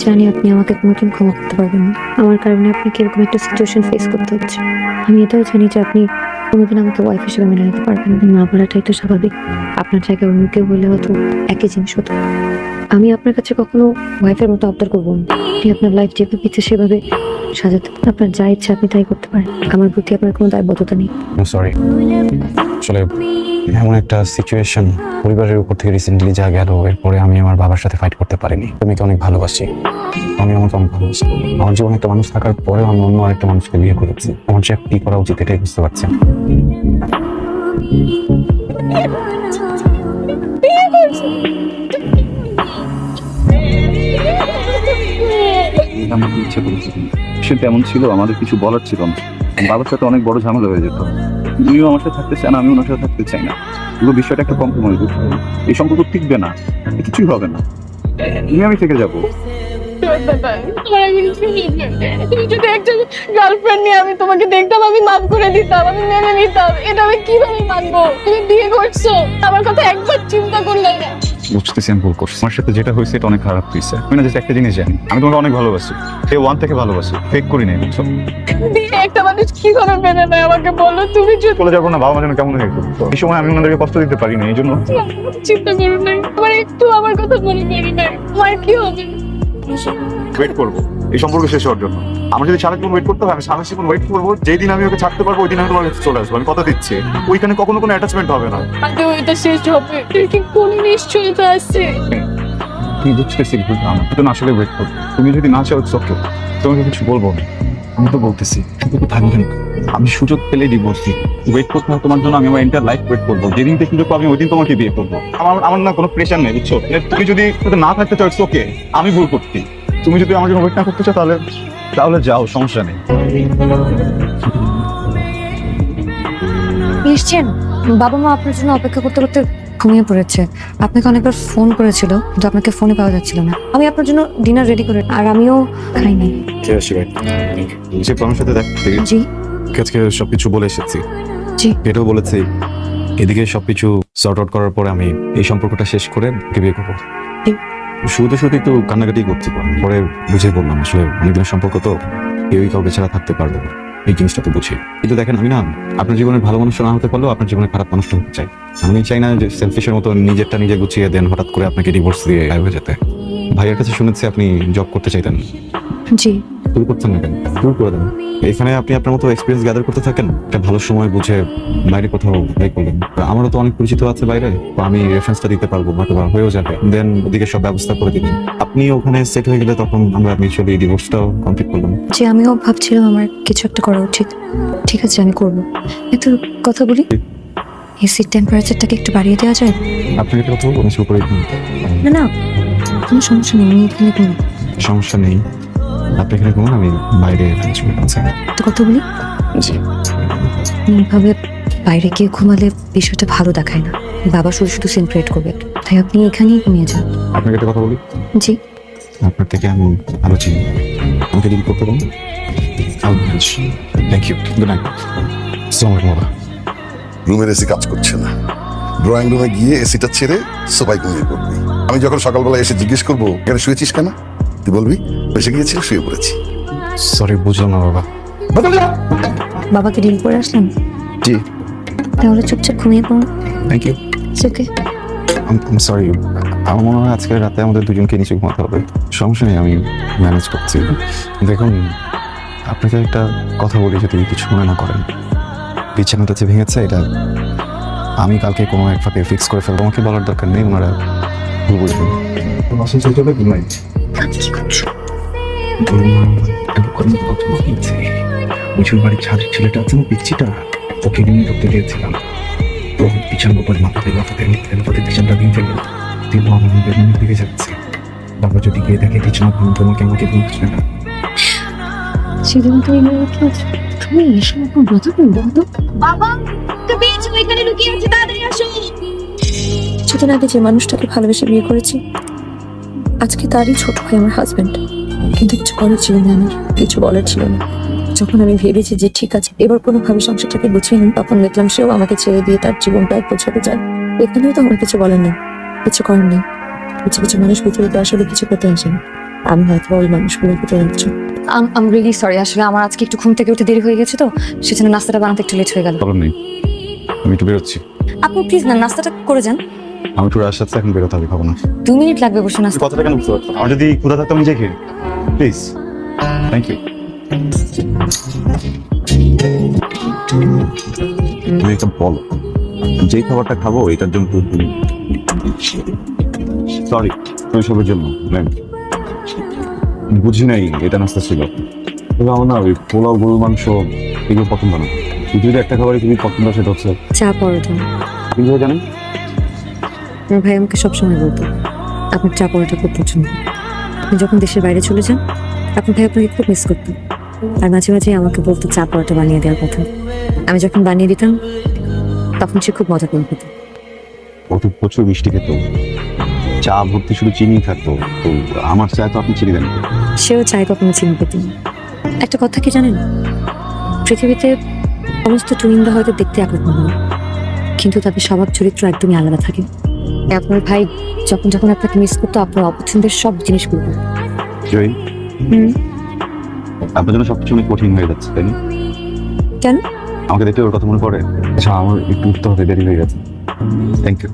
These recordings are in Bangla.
জানি আপনি আমাকে কোনোদিন ক্ষমা করতে পারবেন না। আমার কারণে আপনাকে এরকম একটা সিচুয়েশন ফেস করতে হচ্ছে। আমি এটাও জানি যে আপনি কোনোদিন আমাকে ওয়াইফ হিসেবে মেনে নিতে পারবেন না। না বলাটাই তো স্বাভাবিক। আপনার জায়গায় অন্য কেউ হলে হয়তো একই জিনিস হতো। আমি আপনার কাছে কখনো ওয়াইফের মতো আবদার করবো না। আপনি আপনার লাইফ যেভাবে ইচ্ছে সেভাবে সাজাতে পারেন। আপনার যা ইচ্ছা আপনি তাই করতে পারেন। আমার প্রতি আপনার কোনো দায়বদ্ধতা নেই। সরি, আসলে এমন একটা সিচুয়েশন পরিবারের উপর থেকে রিসেন্টলি যা গেল, এরপরে আমি আমার বাবার সাথে ফাইট করতে পারিনি। তুমিকে অনেক ভালোবাসি, আমি আমাকে অনেক ভালোবাসি। আমার জীবনে একটা মানুষ থাকার পরেও আমি অন্য আরেকটা মানুষকে বিয়ে করেছি। আমার যে কি করা উচিত এটাই বুঝতে পারছি না। আমাকে ইচ্ছে করেছি সে তেমন ছিল, আমাদের কিছু বলার ছিল না। বাবার সাথে অনেক বড় ঝামেলা হয়ে যেত। তুমিও আমার সাথে থাকতে চাই না, আমি ওনার সাথে থাকতে চাই না। পুরো বিষয়টা একটা কম্প্রোমাইজ। এই সম্পর্ক টিকবে না, কিছুই হবে না। তুমি আমি থেকে যাবো। তুমি যদি একজন গার্লফ্রেন্ড নিয়ে আমি তোমাকে দেখতাম, আমি মাফ করে দিতাম, আমি মেনে নিতাম। এটা আমি কিভাবে মানবো? তুমি বিয়ে করছো, আমার কথা একবার চিন্তা করলে না। বুঝতেছি আমি ভুল করছি। আমার সাথে যেটা হয়েছে এটা অনেক খারাপ হয়েছে। আমি না জাস্ট একটা জিনিস জানি, আমি তোমাকে অনেক ভালোবাসি। এই ওয়ান থেকে ভালোবাসি, ফেক করি নাই, বুঝছো? বিয়ে একটা মানুষ কিভাবে মেনে নেয় আমাকে বলো। তুমি যদি চলে যাবো না, বাবা মা যেন কেমন হয়ে গেল। এই সময় আমি ওনাদেরকে কষ্ট দিতে পারি না, এই জন্য চিন্তা করো নাই, আমার একটু আমার কথা মনে পড়ে নাই। আমার কি হবে? ওয়েট করবো এই সম্পর্ক শেষ হওয়ার জন্য। আমার যদি সারা জীবন ওয়েট করতে হবে, আমি সারা জীবন ওয়েট করবো। যেই দিন আমি ওকে ছাড়তে পারবো ওই দিন আমি তোমার কাছে চলে আসবো। আমি কথা দিচ্ছি, ওইখানে কখনো কোনো অ্যাটাচমেন্ট হবে না। আদৌ এটা শেষ হবে? এর কি কোনো নিশ্চয়তা আছে? তুমি বুঝতেছি ভুল, আমার তো আসলে ওয়েট করবো। তুমি যদি না চাও ওকে, তোমাকে কিছু বলবো না। আমি তো বলতেছি কিন্তু থাকবেন। আমি সুযোগ পেলে ডিভোর্স দিই। ওয়েট করতে হবে তোমার জন্য, আমি আমার এন্টার লাইফ ওয়েট করবো। যেদিন থেকে সুযোগ পাবো আমি ওই দিন তোমাকে বিয়ে করবো। আমার না কোনো প্রেশার নেই, বুঝছো? তুমি যদি না থাকতে চাও ওকে, আমি ভুল করছি। তুমি যদি আমার জন্য ওয়েট না করতে চাও তাহলে তাহলে যাও, সমস্যা নেই। নিশ্চয় বাবা মা আপনার জন্য অপেক্ষা করতে করতে ঘুমিয়ে পড়েছে। আপনাকে অনেকবার ফোন করেছিল কিন্তু আপনাকে ফোনে পাওয়া যাচ্ছিল না। আমি আপনার জন্য ডিনার রেডি করে আর আমিও খাইনি। আমার সাথে দেখতে জি আজকে সবকিছু বলে এসেছি। জি এটাও বলেছি এদিকে সবকিছু সর্ট আউট করার পরে আমি এই সম্পর্কটা শেষ করে বিয়ে করবো। শুরুতে শুরুতে একটু কান্নাকাটি করছি, পরে বুঝে বললাম আসলে অনেকদিনের সম্পর্ক তো কেউই কাউকে ছাড়া থাকতে পারবো না, এই জিনিসটা তো বুঝি। কিন্তু দেখেন আমি না আপনার জীবনের ভালো মানুষ না হতে পারলেও আপনার জীবনের খারাপ মানুষটা হতে চাই। আমি চাই না যে সেলফিশের মতো নিজেরটা নিজে গুছিয়ে দেন হঠাৎ করে আপনাকে ডিভোর্স দিয়ে গায়েব হয়ে যেতে। ভাইয়ের কাছে শুনেছি আপনি জব করতে চাইতেন, জি শুরু করছেন না কেন? শুরু করে দেন। এখানে আপনি আপনার মতো এক্সপিরিয়েন্স গ্যাদার করতে থাকেন, একটা ভালো সময় বুঝে বাইরে কোথাও ট্রাই করবেন। আমারও তো অনেক পরিচিত আছে বাইরে, তো আমি রেফারেন্সটা দিতে পারবো, হয়তো হয়েও যাবে। দেন ওদিকে সব ব্যবস্থা করে দিবেন। আপনি ওখানে সেট হয়ে গেলে তখন আমরা মিউচুয়ালি ডিভোর্সটাও কমপ্লিট করলাম। জি আমিও ভাবছিলাম আমার কিছু একটা করা উচিত। ঠিক আছে আমি করবো। একটু কথা বলি, এসির টেম্পারেচারটাকে একটু বাড়িয়ে দেওয়া যায়? আপনাকে একটা কথা বলবো, আমি শুরু করে দিন। না না কোনো সমস্যা নেই, আমি এখানে ঘুমাবো। সমস্যা নেই, আপনি এখানে ঘুমান, আমি বাইরে একটা কথা বলি, জি এইভাবে বাইরে গিয়ে ঘুমালে বিষয়টা ভালো দেখায় না। বাবা শুধু শুধু সেলিব্রেট করবে, তাই আপনি এখানেই ঘুমিয়ে যান। আপনাকে একটা কথা বলি, জি আপনার থেকে আমি ভালো চিনি, আমাকে ডিল করতে পারুন। Thank you, good night. আসসালামু আলাইকুম বাবা। রুমের এসি কাজ করছে না, ড্রয়িং রুমে গিয়ে এসিটা ছেড়ে সবাই ঘুমিয়ে পড়বি। আমি যখন সকালবেলা এসে জিজ্ঞেস করবো কেন শুয়েছিস কেন, তুই বলবি এসে গিয়েছিল, শুয়ে পড়েছি। সরি, বুঝলাম না বাবা। বাবাকে ডিল করে আসলেন? জি তাহলে চুপচাপ ঘুমিয়ে পড়ুন। Thank you. ওকে সরি, আমার মনে হয় আজকে রাতে আমাদের দুজনকে নিচে ঘুমাতে হবে। সমস্যা নেই, আমি ম্যানেজ করছি। দেখুন আপনাকে একটা কথা বলি, যদি কিছু মনে না করেন। বিছানাটা যে ভেঙেছে এটা আমি কালকে কোনো এক ফাঁকে ফিক্স করে ফেলবো, আমাকে বলার দরকার নেই, ওনারা ভুল বুঝবেন। Good night. মিঠুর বাড়ির ছাদের ছেলেটা আছে না, পিচ্ছিটা, ওকে নিয়ে ঢুকতে গিয়েছিলাম। তো বিছানার উপর লাফাতে বিছানটা ভেঙে ফেললো। কিন্তু আমার বেদনা দিকে যাচ্ছে। বাবা যদি গিয়ে দেখে বিছানা ভাঙ, তোমাকে আমাকে বুঝবে না। সেদিন তো তুমি এসব কথা বলবো তো। বাবা তো পেয়েছো, এখানে লুকিয়ে আছে, তাড়াতাড়ি আসো। কিছুদিন আগে যে মানুষটাকে ভালোবেসে বিয়ে করেছি, আজকে তারই ছোট ভাই আমার হাজবেন্ড। কিন্তু কিছু করার ছিল না, আমার কিছু বলার ছিল না। যখন আমি ভেবেছি যে ঠিক আছে এবার কোনোভাবে সংসারটাকে গুছিয়ে নিন, তখন দেখলাম সেও আমাকে ছেড়ে দিয়ে তার জীবনটা গোছাতে চায়। এখানেও তো আমার কিছু বলার নেই, কিছু করার নেই। কিছু কিছু মানুষ পৃথিবীতে আসলে কিছু করতে আসে না, আমি হয়তো ওই মানুষগুলোর ভিতরে একজন। আম রিয়েলি সরি, আসলে আমার আজকে একটু ঘুম থেকে উঠে দেরি হয়ে গেছে তো, সেজন্য নাস্তাটা বানাতে একটু লেট হয়ে গেল। প্রবলেম নেই, আমি একটু বেরোচ্ছি। আপনি প্লিজ না নাস্তাটা করে যান। আমি একটু রাশ সাথে এখন বেরোতে হবে, খাবো না। 2 মিনিট লাগবে বসে নাস্তা। কথাটা কেন বুঝতে পারছো? আমার যদি ক্ষুধা থাকতো আমি নিজে খেয়ে প্লিজ। Thank you. তুমি একটা বলো, যেই খাবারটা খাবো এটার জন্য তুমি সরি, তুমি সবের জন্য ম্যাম বুঝি নাই এটা নাস্তা ছিল। তবে আমার না ওই পোলাও, গরুর মাংস এগুলো পছন্দ না। যদি একটা খাবারই খুবই পছন্দ সেটা হচ্ছে চা পরোটা। আপনি কিভাবে জানেন? আমার ভাই আমাকে সবসময় বলতো আপনার চা পরোটা খুব পছন্দ। আপনি যখন দেশের বাইরে চলে যান আপনার ভাই আপনাকে খুব মিস করতো, আর মাঝে মাঝে আমাকে বলতো চা পরোটা বানিয়ে দেওয়ার কথা। আমি যখন বানিয়ে দিতাম তখন সে খুব মজা করে খেত। ও তো প্রচুর মিষ্টি খেত, চা ভর্তি শুধু চিনি থাকতো। তো আমার চা তো আপনি চিনি দেন। সেও চায় কখনো চিনি পেত না। একটা কথা কি জানেন, পৃথিবীতে সমস্ত টুইনরা হয়তো দেখতে একরকম হয়, কিন্তু তাদের স্বভাব চরিত্র একদমই আলাদা থাকে। আপনার ভাই যখন যখন আপনাকে মিস করতো আপনার অপছন্দের সব জিনিসগুলো। জয়ী, আপনার জন্য সবকিছু অনেক কঠিন হয়ে যাচ্ছে, তাই না? কেন? আমাকে দেখলে ওর কথা মনে পড়ে। আচ্ছা, আমার একটু উঠতে হবে, দেরি হয়ে গেছে। Thank you.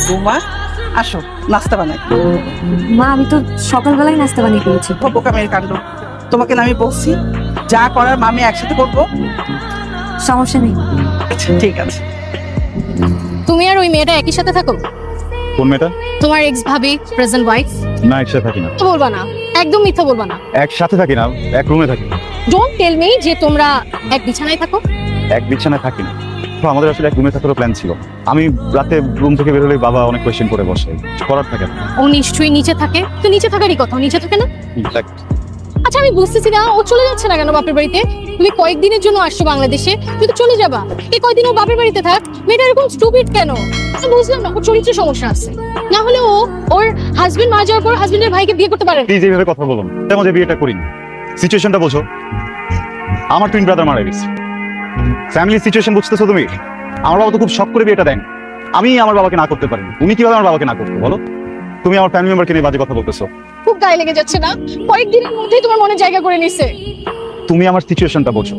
বৌমা আসো নাস্তা বানাই। মা আমি তো সকালবেলায় নাস্তা বানিয়ে ফেলেছি। বোকা মেয়ের কাণ্ড, তোমাকে না আমি বলছি যা করার মামি একসাথে করবো। সমস্যা নেই। আচ্ছা ঠিক আছে। তুমি আর ওই মেয়েটা একই সাথে থাকো? কোন মেয়েটা? তোমার এক্স ভাবি, প্রেজেন্ট ওয়াইফ? না, একসাথে থাকি না। তো বলবা না, একদম মিথ্যা বলবা না। একসাথে থাকি না, এক রুমে থাকি। ডোন্ট টেল মি যে তোমরা এক বিছানায় থাকো। এক বিছানায় থাকি না, তো আমাদের আসলে এক রুমে থাকার প্ল্যান ছিল। আমি রাতে রুম থেকে বের হলে বাবা অনেক কোয়েশ্চেন করে বসে, কিছু করার থাকে না। ও নিশ্চয়ই নিচে থাকে, তো নিচে থাকারই কথা, ও নিচে থাকে না? দেখ, আচ্ছা আমি বুঝতেছি না ও চলে যাচ্ছে না কেন বাপের বাড়িতে? তুমি কয়েকদিনের জন্য আসছো বাংলাদেশে, তুমি তো চলে যাবা। এই কয়েকদিন ও বাপের বাড়িতে থাক, মেয়েটা এরকম স্টুপিড কেন? আমি বুঝলাম না, ওর চরিত্রের সমস্যা আছে। না হলে ও ওর হাজবেন্ড মারা যাওয়ার পর হাজবেন্ডের ভাইকে বিয়ে করতে পারে না। প্লিজ এইভাবে কথা বলুন। তেমন যে বিয়েটা করিনি, সিচুয়েশনটা বোঝো। আমার টুইন ব্রাদার মারা গেছে, ফ্যামিলি সিচুয়েশন বুঝতেছো তুমি? আমার বাবা তো খুব শখ করে বিয়েটা দেন, আমি আমার বাবাকে না করতে পারিনি। উনি কিভাবে আমার বাবাকে না করতে বলো? তুমি আমার ফ্যামিলি মেম্বারকে নিয়ে বাজে কথা বলতেছো। খুব গায়ে লেগে যাচ্ছে না? কয়েকদিনের মধ্যেই তোমার মনে জায়গা করে নিছে। তুমি আমার সিচুয়েশনটা বোঝো।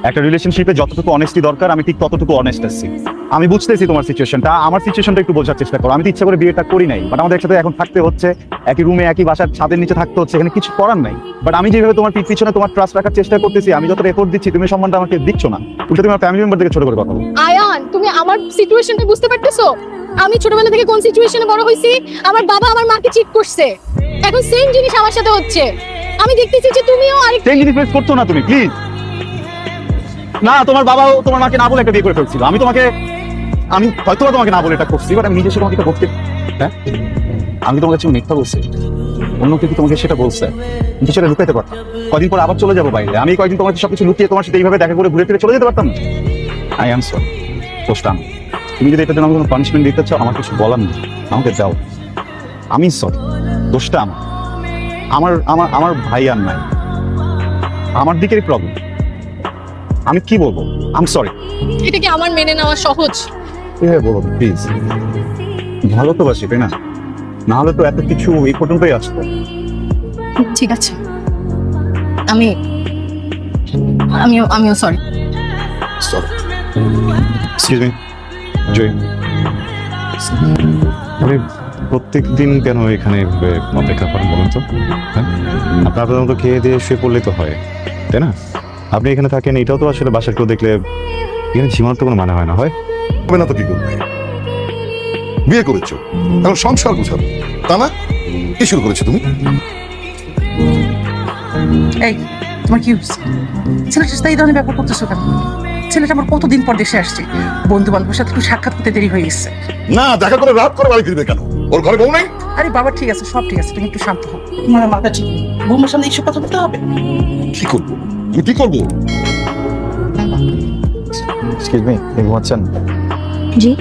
একটা রিলেশনশিপে যতটুকু অনেস্টি দরকার আমি ঠিক ততটুকু অনেস্ট আছি। আমি বুঝতেছি তোমার সিচুয়েশনটা, আমার সিচুয়েশনটা একটু বোঝার চেষ্টা করো। আমি তো ইচ্ছা করে বিয়েটা করি নাই, বাট আমাদের একসাথে এখন থাকতে হচ্ছে, একই রুমে একই বাসার ছাদের নিচে থাকতে হচ্ছে, এখানে কিছু করার নাই। বাট আমি যেভাবে তোমার পিছনে তোমার ট্রাস্ট রাখার চেষ্টা করতেছি, আমি যত এফোর্ট দিচ্ছি তুমি সম্মানটা আমাকে দিচ্ছ না, উল্টো তুমি আমার ফ্যামিলি মেম্বার থেকে ছোট করে কথা বলো। আয়ান, তুমি আমার সিচুয়েশনটা বুঝতে পারতেছো? আমি ছোটবেলা থেকে কোন সিচুয়েশনে বড় হইছি? আমার বাবা আমার মাকে চিট করছে, এখন সেম জিনিস আমার সাথে হচ্ছে। আমি দেখতেছি যে তুমিও আরেক সেই জিনিস ফেস করছো না তুমি, প্লিজ। না, তোমার বাবাও তোমার মাকে না বলে একটা বিয়ে করে ফেলছিল। আমি হয়তো তোমাকে না বলে এটা করছি, বাট আমি নিজে সে তোমাকে এটা করতে। হ্যাঁ, আমি তোমার কাছে মিথ্যা বলছি, অন্য কেউ তোমাকে সেটা বলছে, কিন্তু সেটা লুকাইতে পারতাম। কদিন পর আবার চলে যাবো বাইরে, আমি কয়েকদিন তোমাকে সবকিছু লুকিয়ে তোমার সাথে এইভাবে দেখা করে ঘুরে ফিরে চলে যেতে পারতাম। আই এম সরি, দোষটা আমার। তুমি যদি এটার জন্য আমাকে কোনো পানিশমেন্ট দিতে চাও, আমার কিছু বলার নেই, আমাকে দাও। আমি সরি, দোষটা আমার। আমার আমার ভাই আর নাই, আমার দিকেরই প্রবলেম। আমি কি বলবো? I am sorry. এটা কি আমার মেনে নেওয়া সহজ? এভাবে বলো প্লিজ, ভালো তো বাসি তাই না? না হলে তো এত কিছু এই পর্যন্তই আসতো। ঠিক আছে, আমিও সরি। সরি, এক্সকিউজ মি জয়, আপনি প্রত্যেক দিন কেন এখানে অপেক্ষা করেন বলুন তো? হ্যাঁ, আপনার মতো খেয়ে দিয়ে শুয়ে পড়লেই তো হয়, তাই না? আপনি এখানে থাকেন, এটাও তো আসলে বাসার কেউ দেখলে এখানে জীবনের তো কোনো মানে হয় না। হয় হবে না তো কি করবে? বিয়ে করেছো, এখন সংসার গুছাবে, তা না? কি শুরু করেছো তুমি? এই তোমার কি হচ্ছে? ছেলেটার সাথে এই ধরনের ব্যাপার করতেছো কেন? ছেলেটা আমার কতদিন পর দেশে আসছে, বন্ধু বান্ধবের সাথে একটু সাক্ষাৎ করতে দেরি হয়ে গেছে। না, দেখা করে রাত করে বাড়ি ফিরবে কেন? ওর ঘরে বউ নাই? আরে বাবা ঠিক আছে, সব ঠিক আছে, তুমি একটু শান্ত হও। তোমার মাথা ঠিক নেই, বৌমার সামনে এইসব কথা বলতে হবে? কি করবো? তুমি কি করবো? এক্সকিউজ মি, আপনি ঘুমাচ্ছেন? জি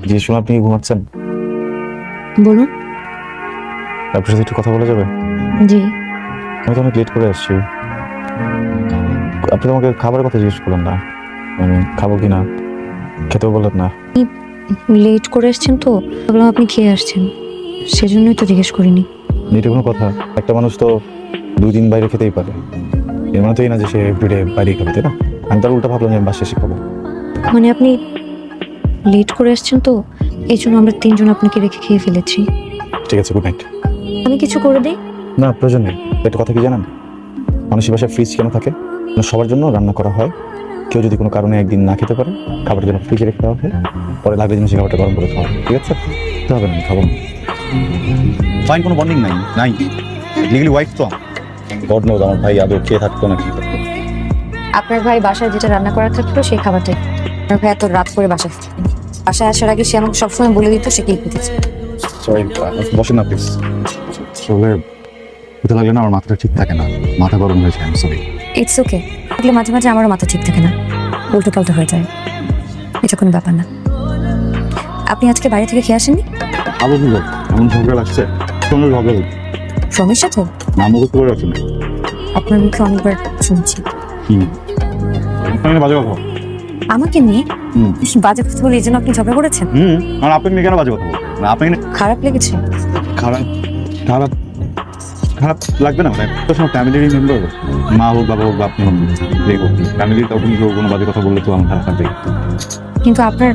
জি, শুনুন, আপনি ঘুমাচ্ছেন? বলুন। আপনার সাথে একটু কথা বলা যাবে? জি। আমি তো অনেক লেট করে আসছি, আপনি আমাকে খাবারের কথা জিজ্ঞেস করলেন না, আমি খাবো কিনা খেতেও বললেন না। লেট করে আসছেন তো ভাবলাম আপনি খেয়ে আসছেন, সেজন্যই তো জিজ্ঞেস করিনি। এটা কোনো কথা? একটা মানুষ তো 2 দিন বাইরে খেতেই পারে, এর মানে তো এই না যে সে এভরিডে বাইরে খাবে, তাই না? আমি তার উল্টা ভাবলাম যে আমি বাসে এসে খাবো। মানে আপনি লেট করে আসছেন তো, এই জন্য আমরা 3 জন আপনাকে রেখে খেয়ে ফেলেছি। ঠিক আছে, গুড নাইট। আমি কিছু করে দিই? না, প্রয়োজন নেই। একটা কথা কি জানেন, মানুষের বাসায় ফ্রিজ কেন থাকে? না, সবার জন্য রান্না করা হয়। কেউ যদি কোনো কারণে একদিন না খেতে পারে, খাবার জন্য ফ্রিজে রেখে দেওয়া হয়, পরে লাগলে জিনিস খাবারটা গরম করে খাওয়া হয়। ঠিক আছে? তো হবে না, খাবো না। ফাইন, কোনো বন্ডিং নাই। লিগলি ওয়াইফ তো গড নোজ আমার ভাই আদৌ খেয়ে থাকতো না কি করতো। আপনার ভাই বাসায় যেটা রান্না করা থাকতো সেই খাবারটাই। আপনার ভাই এত রাত করে বাসায় বাসায় আসার আগে সে আমাকে সবসময় বলে দিত সে কি খেতেছে। সরি, বসেন না প্লিজ। আসলে খেতে লাগলে না আমার মাথাটা ঠিক থাকে না, মাথা গরম হয়ে যায়। সরি। It's okay. আসলে মাঝে মাঝে আমারও মাথা ঠিক থাকে না, উল্টো পাল্টা হয়ে যায়, এটা কোনো ব্যাপার না। আপনি আজকে বাইরে থেকে খেয়ে আসেননি? খাবো কি বল, এমন ঝগড়া লাগছে সঙ্গে ঝগড়া হচ্ছে শ্রমের সাথে? না, মুখে করে রাখছেন আপনার মুখে অনেকবার শুনছি। বাজে কথা। আমাকে নিয়ে বাজে কথা বলে এই জন্য আপনি ঝগড়া করেছেন? আর আপনি নিয়ে কেন বাজে কথা বলবেন? না, আপনি খারাপ লেগেছে? খারাপ খারাপ খারাপ লাগবে না, মানে তো সব ফ্যামিলিরই মেম্বার, মা হোক বাবা হোক বা আপনি হোক, যে হোক ফ্যামিলির, তখন কেউ কোনো বাজে কথা বললে তো আমার খারাপ লাগবে। কিন্তু আপনার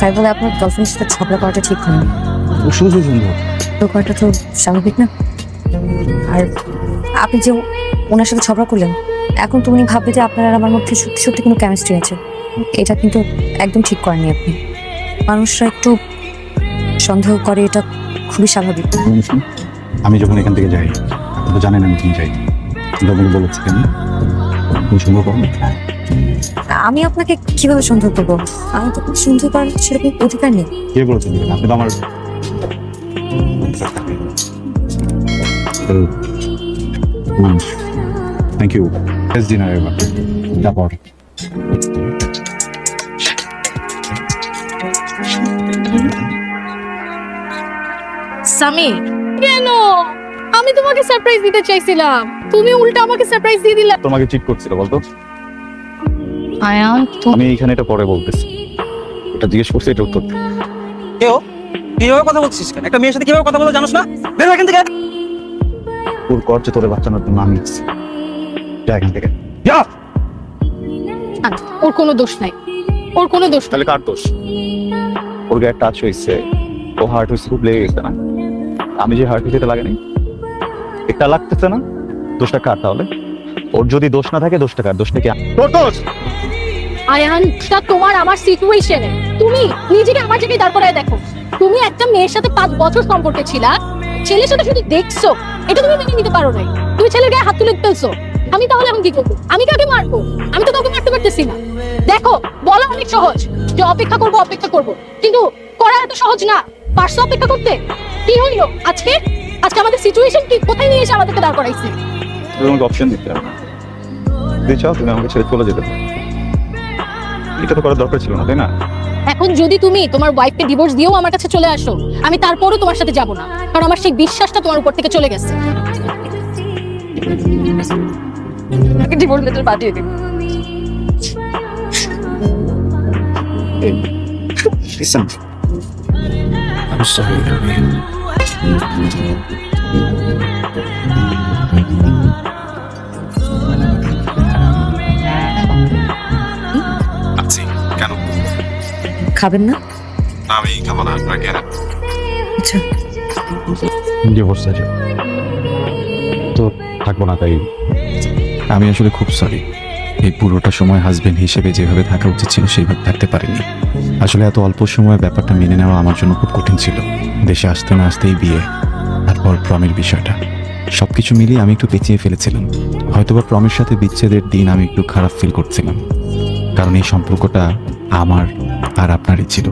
তাই বলে আপনার গার্লফ্রেন্ডের সাথে ঝগড়া করাটা ঠিক হয়নি। শুধু সুন্দর তো করাটা তো স্বাভাবিক না। আর আপনি যে ওনার সাথে ঝগড়া করলেন, এখন তো উনি ভাববে যে আপনার আর আমার মধ্যে সত্যি সত্যি কোনো কেমিস্ট্রি আছে। এটা কিন্তু একদম ঠিক করেননি আপনি। মানুষরা একটু সন্দেহ করে, এটা খুবই স্বাভাবিক। আমি যখন এখান থেকে যাই, আপনি তো জানেন আমি কি যাই, কিন্তু আপনাকে বলেছি কেন তুমি সুন্দর করো না। আমি আপনাকে কিভাবে সন্দেহ করবো? আমি তো সন্দেহ করার সেরকম অধিকার নেই। কে বলেছেন? আপনি তো আমার থ্যাংক ইউ। বেস্ট ডিনার এবার। তারপর সামির, কেন? আমি তোমাকে সারপ্রাইজ দিতে চাইছিলাম, তুমি উল্টা আমাকে সারপ্রাইজ দিয়ে দিলা। তোমাকে চিট করছিল বলতো? আয়ান তো আমি এখানে এটা পরে বলতেছি, এটা জিজ্ঞেস করছি, এটা উত্তর দে। কেউ কিভাবে কথা বলছিস? একটা মেয়ের সাথে কিভাবে কথা বলতে জানোস না? বের হ এখান থেকে। ওর করছে তোরে বাঁচানোর জন্য আমি এসেছি। যা এখান থেকে যা। ওর কোনো দোষ নাই, ওর কোনো দোষ নাই। তাহলে কার দোষ? ওর গায়ে টাচ হয়েছে, ও হার্ট হয়েছে, খুব লেগে গেছে না? আমি যে হার্ট হয়েছে এটা লাগেনি, এটা লাগতেছে না? দোষটা কার তাহলে? ওর যদি দোষ না থাকে দোষটা কার? দোষটা কি তোর দোষ? আয়ান, তা তোমার আমার সিচুয়েশনে তুমি নিজেকে আমার জায়গায় দাঁড় করায় দেখো। তুমি একটা মেয়ের সাথে 5 বছর সম্পর্কে ছিলা, ছেলের সাথে শুধু দেখছো, এটা তুমি মেনে নিতে পারো নাই। তুমি ছেলের গায়ে হাত তুলে ফেলছো। আমি তাহলে এখন কি করবো? আমি কাকে মারবো? আমি তো কাউকে মারতে পারতেছি না। দেখো, বলা অনেক সহজ যে অপেক্ষা করবো, কিন্তু করা এত সহজ না। পারছো অপেক্ষা করতে? কি হইলো আজকে? আজকে আমাদের সিচুয়েশন কি, কোথায় নিয়ে এসে আমাদেরকে দাঁড় করাইছে? তুমি আমাকে অপশন দিতে হবে, দিতে চাও তুমি আমাকে ছেড়ে চলে যেতে পারো। এটা তো করার দরকার ছিল না, তাই না? এখন যদি তুমি তোমার ওয়াইফকে ডিভোর্স দিয়েও আমার কাছে চলে আসো, আমি তারপরও তোমার সাথে যাব না, কারণ আমার সেই বিশ্বাসটা তোমার উপর থেকে চলে গেছে। ডিভোর্স লেটার পাঠিয়ে দিন। Listen, I'm sorry. আছি কেন? খাবেন না? আমি খাবো না, আপনার কেন? আচ্ছা, ডিভোর্স আছে তো থাকবো না, তাই আমি আসলে খুব সরি। এই পুরোটা সময় হাজবেন্ড হিসেবে যেভাবে থাকা উচিত ছিল সেইভাবে থাকতে পারিনি। আসলে এত অল্প সময়ে ব্যাপারটা মেনে নেওয়া আমার জন্য খুব কঠিন ছিল। দেশে আসতে না আসতেই বিয়ে, তারপর প্রমের বিষয়টা, সবকিছু মিলিয়ে আমি একটু পেঁচিয়ে ফেলেছিলাম। হয়তোবা প্রমের সাথে বিচ্ছেদের দিন আমি একটু খারাপ ফিল করছিলাম, কারণ এই সম্পর্কটা আমার আর আপনারই ছিল।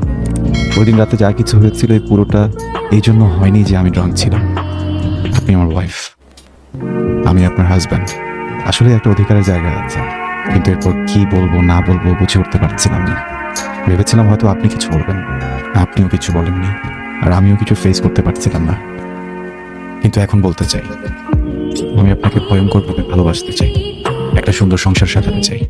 ওই দিন রাতে যা কিছু হয়েছিল এই পুরোটা এই জন্য হয়নি যে আমি ড্রাঙ্ক ছিলাম। আপনি আমার ওয়াইফ, আমি আপনার হাজব্যান্ড। আসলে একটা অধিকারের জায়গা আছে, কিন্তু এরপর কি বলবো না বলবো বুঝে উঠতে পারছিলাম না। ভেবেছিলাম হয়তো আপনি কিছু বলবেন, আপনিও কিছু বলেননি, আর আমিও কিছু ফেস করতে পারছিলাম না। কিন্তু এখন বলতে চাই, আমি আপনাকে ভয়ঙ্করভাবে ভালোবাসতে চাই, একটা সুন্দর সংসার সাজাতে চাই।